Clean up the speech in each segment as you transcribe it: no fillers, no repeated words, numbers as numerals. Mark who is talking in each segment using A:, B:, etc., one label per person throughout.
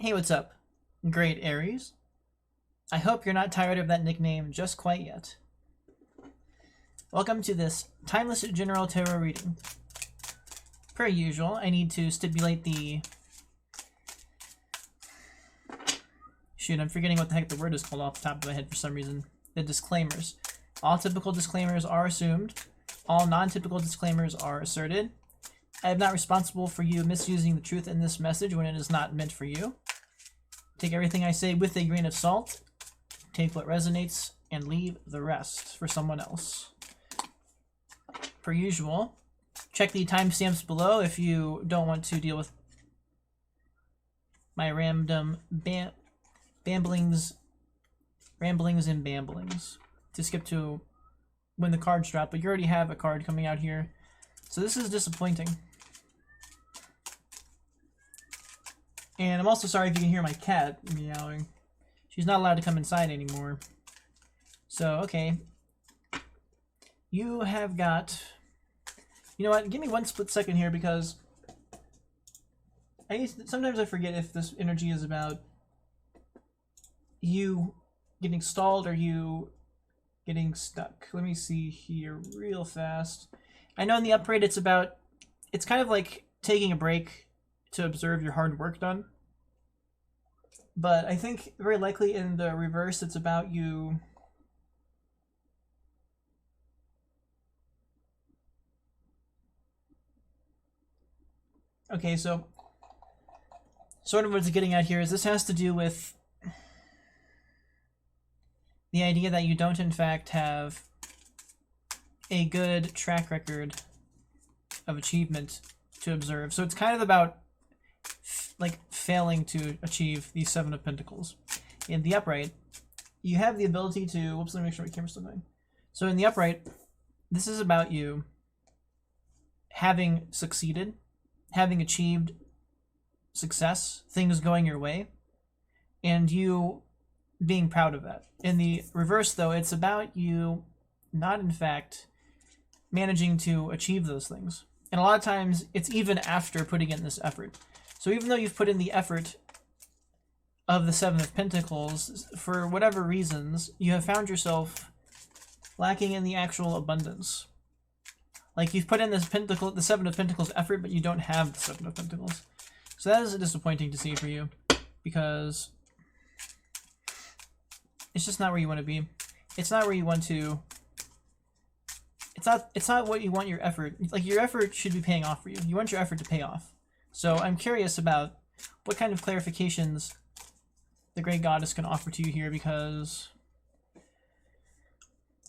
A: Hey, what's up? Great Aries. I hope you're not tired of that nickname just quite yet. Welcome to this Timeless General Tarot reading. Per usual, I need to stipulate the... Shoot, I'm forgetting what the heck the word is called off the top of my head for some reason. The disclaimers. All typical disclaimers are assumed. All non-typical disclaimers are asserted. I am not responsible for you misusing the truth in this message when it is not meant for you. Take everything I say with a grain of salt. Take what resonates and leave the rest for someone else. Per usual, check the timestamps below if you don't want to deal with my random ramblings and bamblings to skip to when the cards drop, but you already have a card coming out here. So this is disappointing. And I'm also sorry if you can hear my cat meowing. She's not allowed to come inside anymore. So, okay. You have got... You know what? Give me one split second here because... sometimes I forget if this energy is about you getting stalled or you getting stuck. Let me see here real fast. I know in the upright it's about... It's kind of like taking a break to observe your hard work done. But I think very likely in the reverse it's about you okay, so sort of what it's getting at here is this has to do with the idea that you don't in fact have a good track record of achievement to observe. So it's kind of about like failing to achieve the Seven of Pentacles. In the upright, you have the ability to... Whoops, let me make sure my camera's still going. So in the upright, this is about you having succeeded, having achieved success, things going your way, and you being proud of that. In the reverse, though, it's about you not, in fact, managing to achieve those things. And a lot of times, it's even after putting in this effort. So even though you've put in the effort of the Seven of Pentacles, for whatever reasons, you have found yourself lacking in the actual abundance. Like you've put in this the Seven of Pentacles effort, but you don't have the Seven of Pentacles. So that is disappointing to see for you, because it's just not where you want to be. It's not where you want to... It's not what you want your effort... Like your effort should be paying off for you. You want your effort to pay off. So I'm curious about what kind of clarifications the Great Goddess can offer to you here, because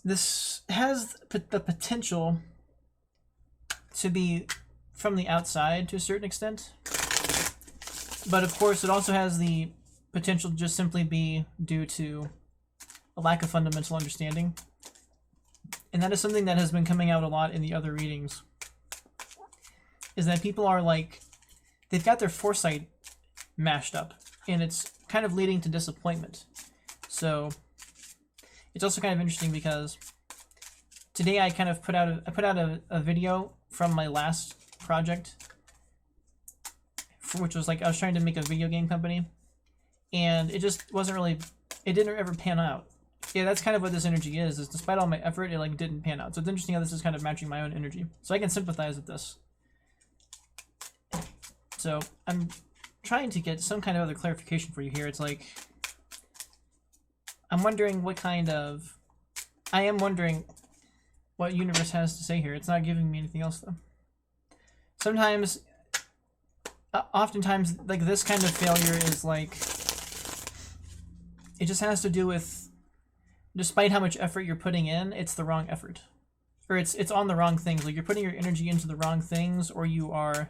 A: this has the potential to be from the outside to a certain extent. But of course it also has the potential to just simply be due to a lack of fundamental understanding. And that is something that has been coming out a lot in the other readings. Is that people are like... They've got their foresight mashed up, and it's kind of leading to disappointment. So it's also kind of interesting because today I kind of put out a video from my last project, which was like I was trying to make a video game company, and it just wasn't really, it didn't ever pan out. Yeah, that's kind of what this energy is despite all my effort, it like didn't pan out. So it's interesting how this is kind of matching my own energy. So I can sympathize with this. So I'm trying to get some kind of other clarification for you here. It's like, I'm wondering what kind of... I am wondering what universe has to say here. It's not giving me anything else, though. Sometimes, oftentimes, like this kind of failure is like... It just has to do with, despite how much effort you're putting in, it's the wrong effort. Or it's on the wrong things. Like you're putting your energy into the wrong things, or you're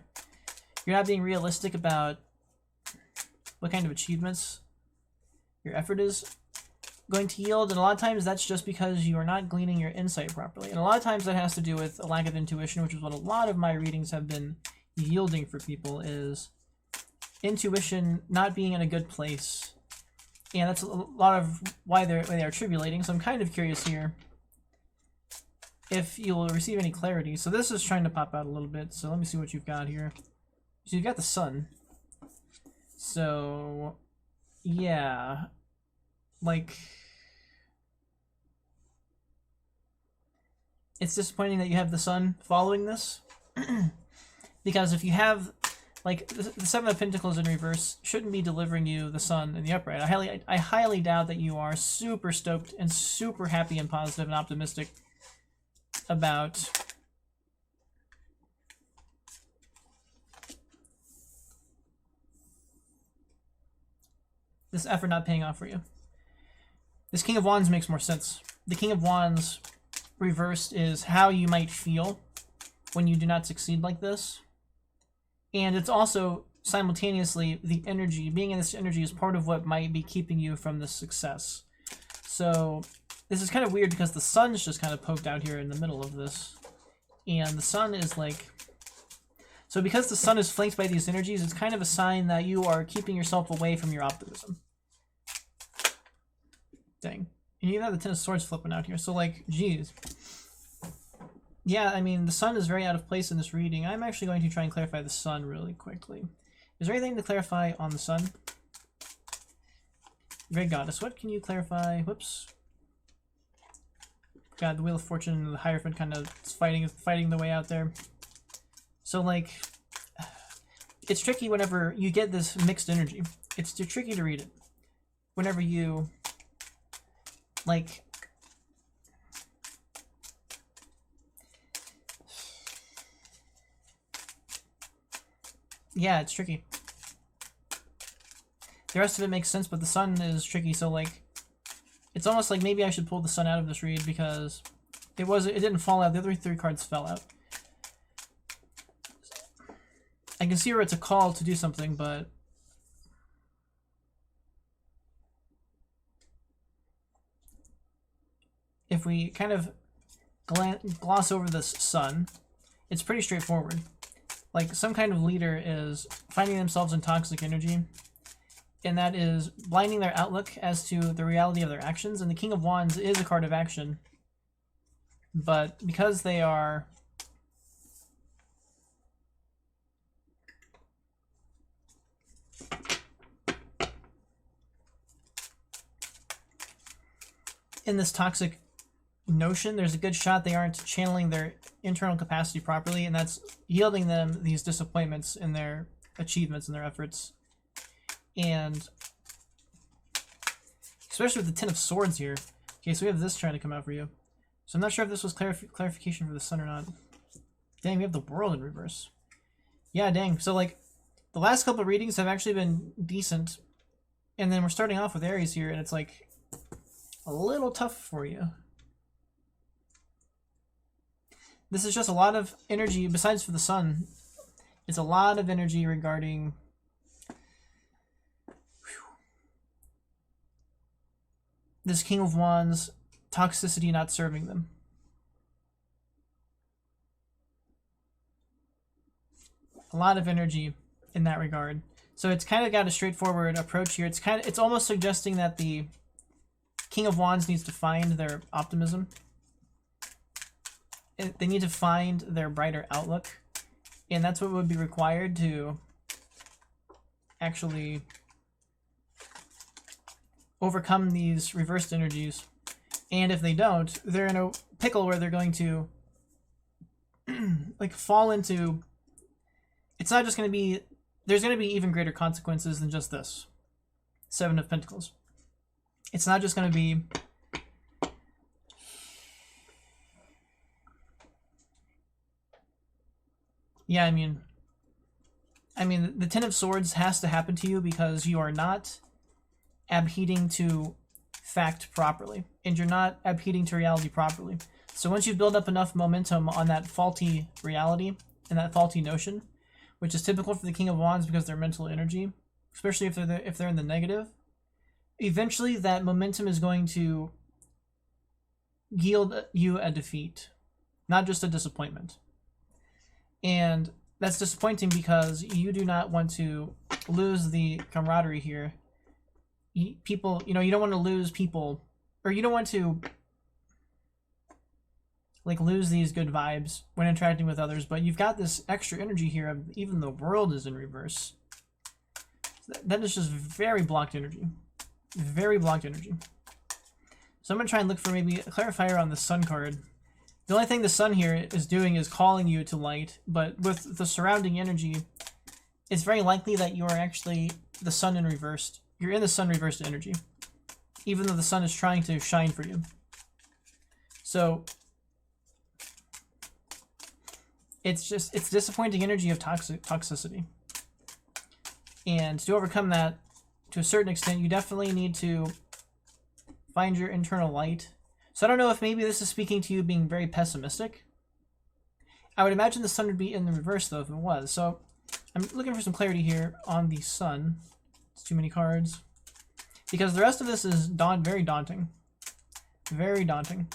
A: not being realistic about what kind of achievements your effort is going to yield. And a lot of times that's just because you are not gleaning your insight properly. And a lot of times that has to do with a lack of intuition, which is what a lot of my readings have been yielding for people, is intuition not being in a good place. And that's a lot of why they are tribulating. So I'm kind of curious here if you'll receive any clarity. So this is trying to pop out a little bit. So let me see what you've got here. So you've got the Sun. So, yeah, like, it's disappointing that you have the Sun following this, because if you have, like, the Seven of Pentacles in reverse shouldn't be delivering you the Sun in the upright. I highly doubt that you are super stoked and super happy and positive and optimistic about this effort not paying off for you. This King of Wands makes more sense. The King of Wands reversed is how you might feel when you do not succeed like this. And it's also simultaneously the energy. Being in this energy is part of what might be keeping you from this success. So this is kind of weird because the Sun's just kind of poked out here in the middle of this. And the Sun is like... So because the Sun is flanked by these energies, it's kind of a sign that you are keeping yourself away from your optimism. Dang. And you have the Ten of Swords flipping out here. So, like, geez. Yeah, I mean, the Sun is very out of place in this reading. I'm actually going to try and clarify the Sun really quickly. Is there anything to clarify on the Sun? Great Goddess, what can you clarify? Whoops. God, the Wheel of Fortune and the Hierophant kind of fighting the way out there. So, like, it's tricky whenever you get this mixed energy. It's too tricky to read it. Whenever you, like... Yeah, it's tricky. The rest of it makes sense, but the Sun is tricky, so, like, it's almost like maybe I should pull the Sun out of this read because it didn't fall out. The other three cards fell out. I can see where it's a call to do something, but if we kind of gloss over this Sun, it's pretty straightforward. Like, some kind of leader is finding themselves in toxic energy, and that is blinding their outlook as to the reality of their actions. And the King of Wands is a card of action, but because they are in this toxic notion, there's a good shot they aren't channeling their internal capacity properly, and that's yielding them these disappointments in their achievements and their efforts. And especially with the Ten of Swords here. Okay, so we have this trying to come out for you. So I'm not sure if this was clarification for the Sun or not. Dang, we have the World in reverse. Yeah, dang. So, like, the last couple of readings have actually been decent, and then we're starting off with Aries here, and it's like a little tough for you. This is just a lot of energy, besides for the Sun, it's a lot of energy regarding this King of Wands, toxicity not serving them. A lot of energy in that regard. So it's kind of got a straightforward approach here. It's almost suggesting that the King of Wands needs to find their optimism. They need to find their brighter outlook, and that's what would be required to actually overcome these reversed energies. And if they don't, they're in a pickle where they're going to like fall into... It's not just going to be... There's going to be even greater consequences than just this. Seven of Pentacles. It's not just going to be... Yeah, I mean, the Ten of Swords has to happen to you because you are not adhering to fact properly, and you're not adhering to reality properly. So once you build up enough momentum on that faulty reality and that faulty notion, which is typical for the King of Wands because they're mental energy, especially if they're in the negative, eventually that momentum is going to yield you a defeat, not just a disappointment. And that's disappointing because you do not want to lose the camaraderie here. People, you don't want to lose people, or you don't want to like lose these good vibes when interacting with others, but you've got this extra energy here of even the World is in reverse. That is just very blocked energy. Very blocked energy. So I'm going to try and look for maybe a clarifier on the Sun card. The only thing the Sun here is doing is calling you to light, but with the surrounding energy, it's very likely that you are actually the Sun in reversed. You're in the Sun reversed energy, even though the Sun is trying to shine for you. So it's disappointing energy of toxicity. And to overcome that, to a certain extent, you definitely need to find your internal light. So I don't know if maybe this is speaking to you being very pessimistic. I would imagine the Sun would be in the reverse, though, if it was. So I'm looking for some clarity here on the Sun. It's too many cards. Because the rest of this is very daunting. Very daunting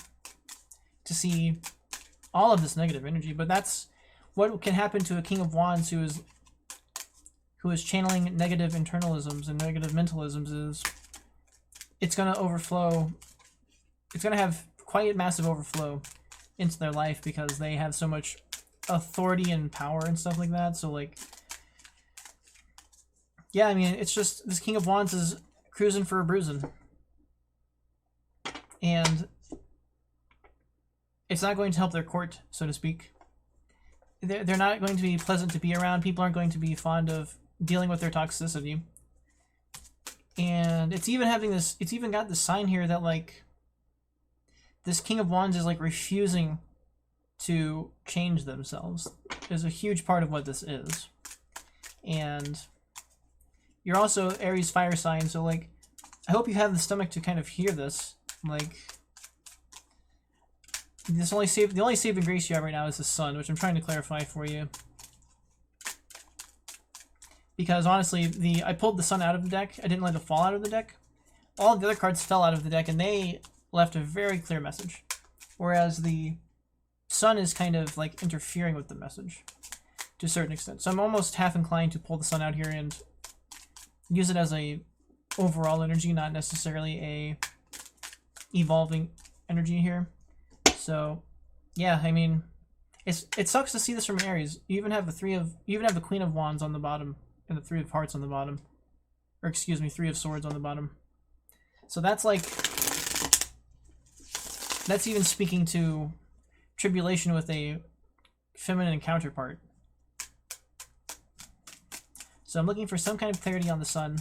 A: to see all of this negative energy. But that's what can happen to a King of Wands who is channeling negative internalisms and negative mentalisms. Is it's going to overflow. It's going to have quite a massive overflow into their life because they have so much authority and power and stuff like that. So, like, yeah, I mean, it's just this King of Wands is cruising for a bruising. And it's not going to help their court, so to speak. They're not going to be pleasant to be around. People aren't going to be fond of dealing with their toxicity. And it's even having this, it's even got this sign here that, like, this King of Wands is, like, refusing to change themselves. Is a huge part of what this is. And you're also Aries fire sign, so, like, I hope you have the stomach to kind of hear this. Like, the only saving grace you have right now is the Sun, which I'm trying to clarify for you. Because honestly, I pulled the Sun out of the deck. I didn't let it fall out of the deck. All of the other cards fell out of the deck, and they left a very clear message. Whereas the Sun is kind of like interfering with the message to a certain extent. So I'm almost half inclined to pull the Sun out here and use it as a overall energy, not necessarily a evolving energy here. So yeah, I mean, it sucks to see this from Aries. You even have the Queen of Wands on the bottom and the Three of Hearts on the bottom. Or excuse me, Three of Swords on the bottom. So that's like, that's even speaking to tribulation with a feminine counterpart. So I'm looking for some kind of clarity on the Sun.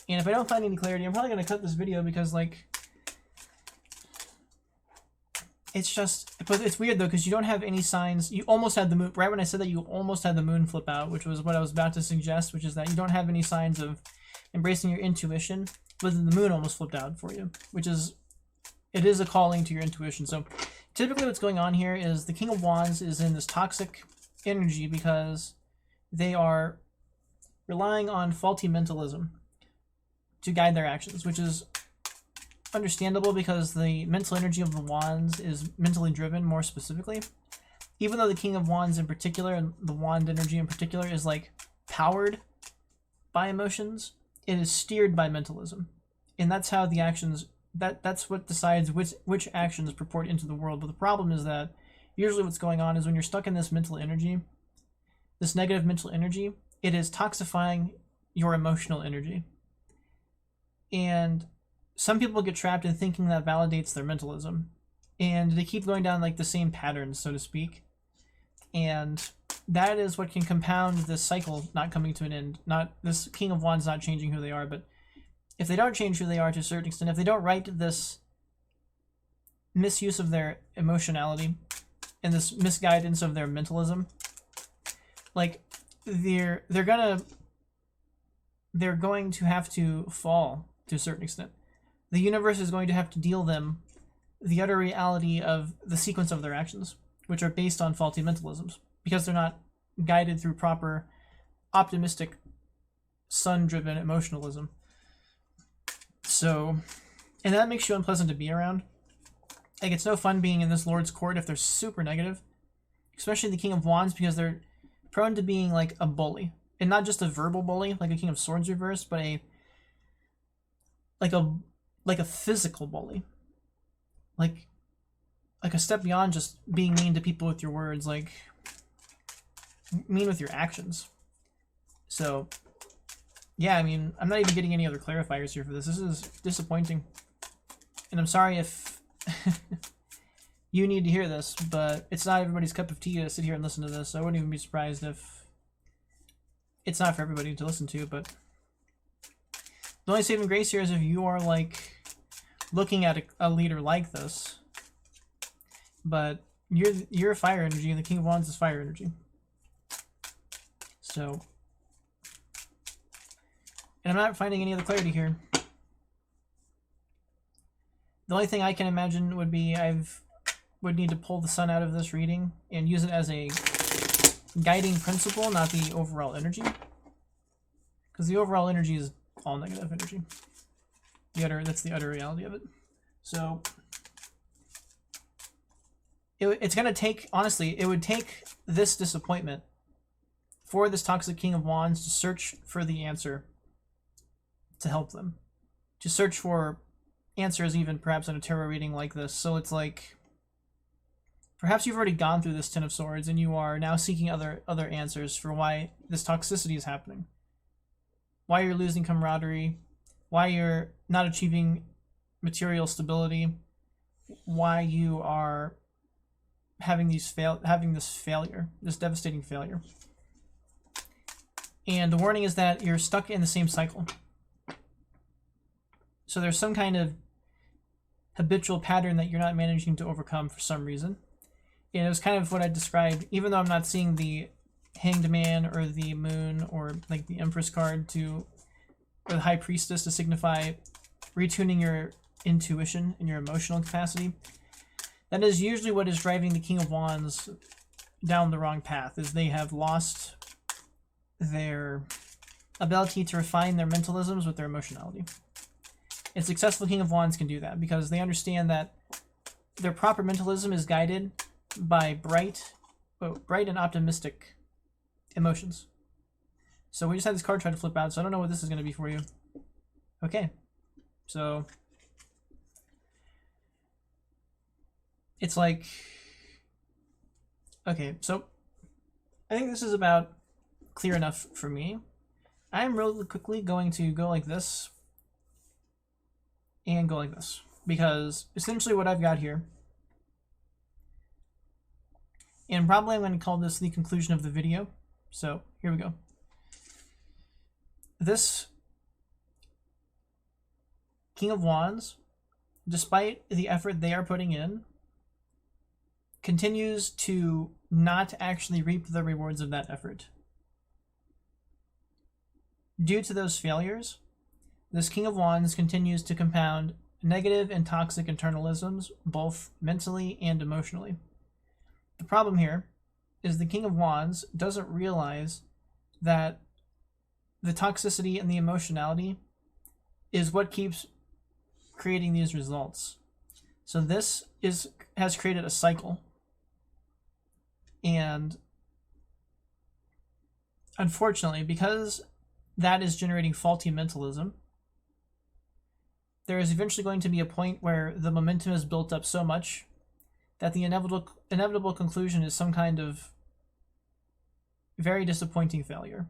A: And if I don't find any clarity, I'm probably going to cut this video because, like, it's just, but it's weird though because you don't have any signs. You almost had the moon, right when I said that, you almost had the moon flip out, which was what I was about to suggest, which is that you don't have any signs of embracing your intuition, but the moon almost flipped out for you, which is, it is a calling to your intuition. So typically what's going on here is the King of Wands is in this toxic energy because they are relying on faulty mentalism to guide their actions, which is understandable because the mental energy of the Wands is mentally driven more specifically. Even though the King of Wands in particular, and the Wand energy in particular, is like powered by emotions, it is steered by mentalism. And that's how the actions, that's what decides which actions purport into the world. But the problem is that usually what's going on is when you're stuck in this mental energy, this negative mental energy, it is toxifying your emotional energy. And some people get trapped in thinking that validates their mentalism. And they keep going down like the same patterns, so to speak. And that is what can compound this cycle not coming to an end. Not this King of Wands not changing who they are, but if they don't change who they are to a certain extent, if they don't right this misuse of their emotionality and this misguidance of their mentalism, like they're going to have to fall to a certain extent. The universe is going to have to deal them the utter reality of the sequence of their actions, which are based on faulty mentalisms, because they're not guided through proper optimistic sun-driven emotionalism. So, and that makes you unpleasant to be around. Like, it's no fun being in this Lord's court if they're super negative, especially the King of Wands, because they're prone to being like a bully, and not just a verbal bully like a King of Swords reversed, but like a physical bully, like a step beyond just being mean to people with your words, like mean with your actions. So yeah, I mean, I'm not even getting any other clarifiers here for this. This is disappointing. And I'm sorry if you need to hear this, but it's not everybody's cup of tea to sit here and listen to this. I wouldn't even be surprised if it's not for everybody to listen to, but the only saving grace here is if you are, like, looking at a leader like this, but you're fire energy, and the King of Wands is fire energy. So, and I'm not finding any other clarity here. The only thing I can imagine would be would need to pull the sun out of this reading and use it as a guiding principle, not the overall energy. Because the overall energy is all negative energy. That's the utter reality of it. So it's going to take, honestly, it would take this disappointment for this toxic King of Wands to search for the answer to help them. To search for answers even perhaps in a tarot reading like this. So it's like, perhaps you've already gone through this Ten of Swords and you are now seeking other answers for why this toxicity is happening. Why you're losing camaraderie, why you're not achieving material stability, why you are having this failure, this devastating failure. And the warning is that you're stuck in the same cycle. So there's some kind of habitual pattern that you're not managing to overcome for some reason. And it was kind of what I described, even though I'm not seeing the Hanged Man or the Moon or like the Empress card or the High Priestess to signify retuning your intuition and your emotional capacity. That is usually what is driving the King of Wands down the wrong path, is they have lost their ability to refine their mentalisms with their emotionality. A successful King of Wands can do that because they understand that their proper mentalism is guided by bright and optimistic emotions. So we just had this card try to flip out, so I don't know what this is going to be for you. Okay, so it's like, okay, so I think this is about clear enough for me. I'm really quickly going to go like this and go like this, because essentially what I've got here, and probably I'm going to call this the conclusion of the video. So here we go. This King of Wands, despite the effort they are putting in, continues to not actually reap the rewards of that effort. Due to those failures, this King of Wands continues to compound negative and toxic internalisms, both mentally and emotionally. The problem here is the King of Wands doesn't realize that the toxicity and the emotionality is what keeps creating these results. So this has created a cycle. And unfortunately, because that is generating faulty mentalism, there is eventually going to be a point where the momentum is built up so much that the inevitable conclusion is some kind of very disappointing failure.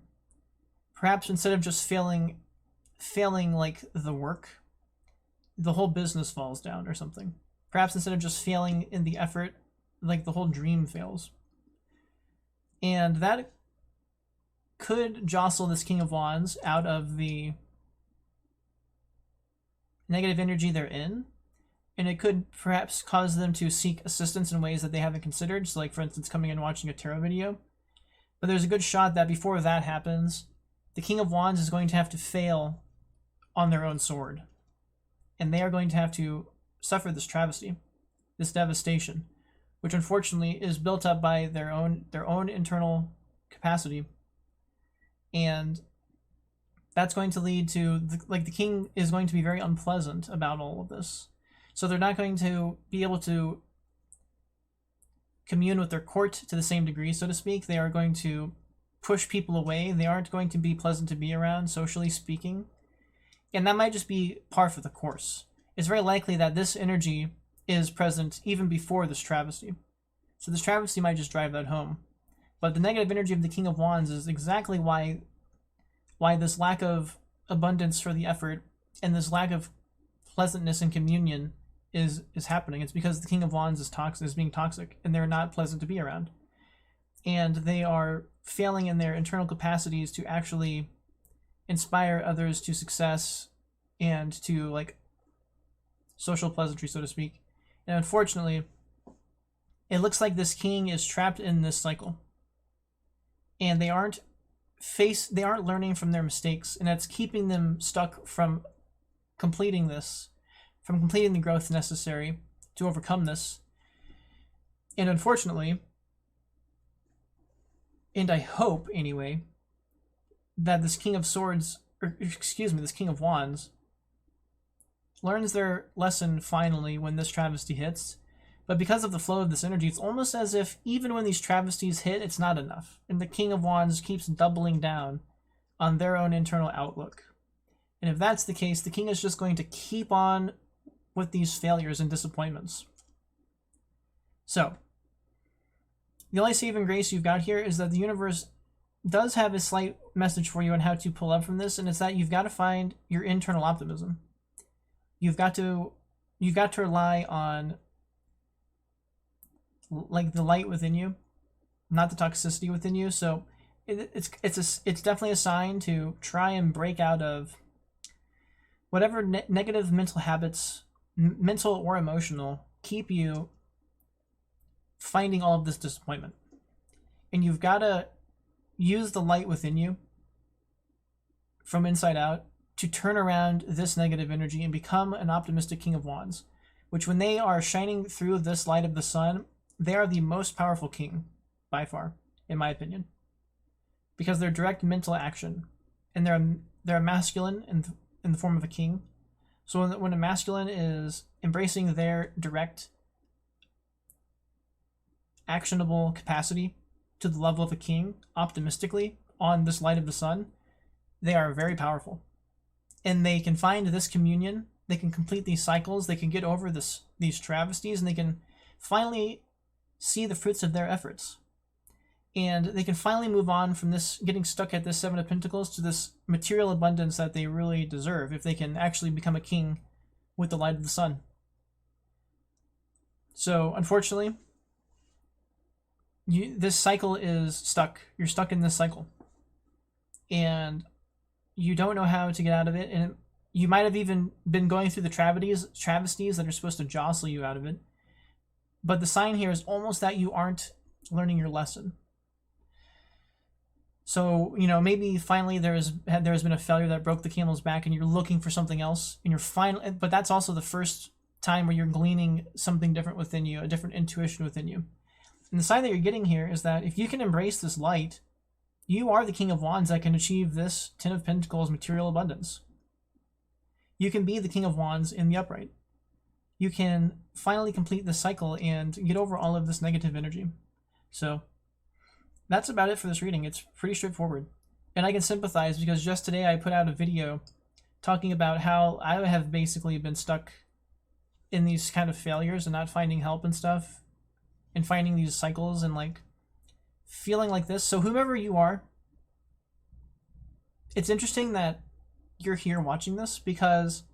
A: Perhaps instead of just failing like the work, the whole business falls down or something. Perhaps instead of just failing in the effort, like the whole dream fails. And that could jostle this King of Wands out of the negative energy they're in, and it could perhaps cause them to seek assistance in ways that they haven't considered. So like, for instance, coming and watching a tarot video. But there's a good shot that before that happens, the King of Wands is going to have to fail on their own sword. And they are going to have to suffer this travesty, this devastation, which unfortunately is built up by their own internal capacity. And that's going to lead to, the king is going to be very unpleasant about all of this. So they're not going to be able to commune with their court to the same degree, so to speak. They are going to push people away. They aren't going to be pleasant to be around, socially speaking. And that might just be par for the course. It's very likely that this energy is present even before this travesty. So this travesty might just drive that home. But the negative energy of the King of Wands is exactly why why this lack of abundance for the effort and this lack of pleasantness and communion is happening. It's because the King of Wands is being toxic, and they're not pleasant to be around. And they are failing in their internal capacities to actually inspire others to success and to like social pleasantry, so to speak. And unfortunately, it looks like this king is trapped in this cycle, and they aren't learning from their mistakes, and that's keeping them stuck from completing the growth necessary to overcome this. And unfortunately, and I hope anyway, that this King of Swords, or excuse me, this King of Wands learns their lesson finally when this travesty hits. But because of the flow of this energy, it's almost as if even when these travesties hit, it's not enough. And the King of Wands keeps doubling down on their own internal outlook. And if that's the case, the king is just going to keep on with these failures and disappointments. So, the only saving grace you've got here is that the universe does have a slight message for you on how to pull up from this, and it's that you've got to find your internal optimism. You've got to rely on like the light within you, not the toxicity within you. So it's definitely a sign to try and break out of whatever negative mental habits, mental or emotional, keep you finding all of this disappointment. And you've got to use the light within you from inside out to turn around this negative energy and become an optimistic King of Wands, which when they are shining through this light of the sun, they are the most powerful king by far, in my opinion, because they're direct mental action, and they're masculine in the form of a king. So when a masculine is embracing their direct actionable capacity to the level of a king optimistically on this light of the sun, they are very powerful, and they can find this communion, they can complete these cycles, they can get over these travesties, and they can finally see the fruits of their efforts, and they can finally move on from this getting stuck at this Seven of Pentacles to this material abundance that they really deserve if they can actually become a king with the light of the sun. So unfortunately, this cycle is stuck. You're stuck in this cycle, and you don't know how to get out of it. And you might have even been going through the travesties that are supposed to jostle you out of it. But the sign here is almost that you aren't learning your lesson. So, maybe finally there has been a failure that broke the camel's back, and you're looking for something else, and but that's also the first time where you're gleaning something different within you, a different intuition within you. And the sign that you're getting here is that if you can embrace this light, you are the King of Wands that can achieve this Ten of Pentacles material abundance. You can be the King of Wands in the upright. You can finally complete this cycle and get over all of this negative energy. So that's about it for this reading. It's pretty straightforward. And I can sympathize because just today I put out a video talking about how I have basically been stuck in these kind of failures and not finding help and stuff, and finding these cycles and like feeling like this. So whomever you are, it's interesting that you're here watching this because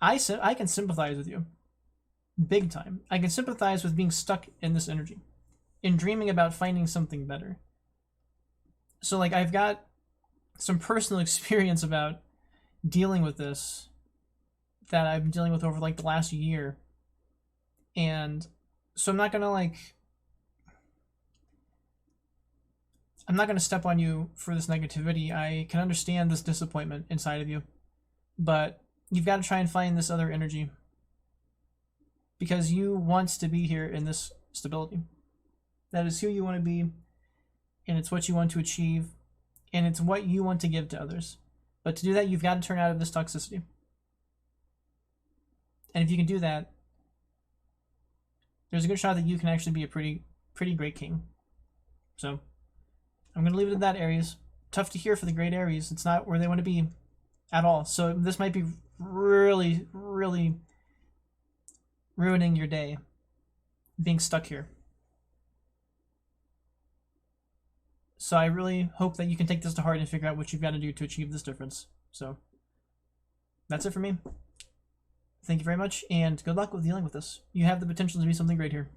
A: I can sympathize with you big time. I can sympathize with being stuck in this energy and dreaming about finding something better. So like I've got some personal experience about dealing with this that I've been dealing with over like the last year. And so I'm not going to step on you for this negativity. I can understand this disappointment inside of you, but you've got to try and find this other energy because you want to be here in this stability. That is who you want to be, and it's what you want to achieve, and it's what you want to give to others. But to do that, you've got to turn out of this toxicity. And if you can do that, there's a good shot that you can actually be a pretty great king. So I'm going to leave it at that, Aries. Tough to hear for the great Aries. It's not where they want to be at all. So this might be really, really ruining your day, being stuck here. So I really hope that you can take this to heart and figure out what you've got to do to achieve this difference. So that's it for me. Thank you very much, and good luck with dealing with this. You have the potential to be something great here.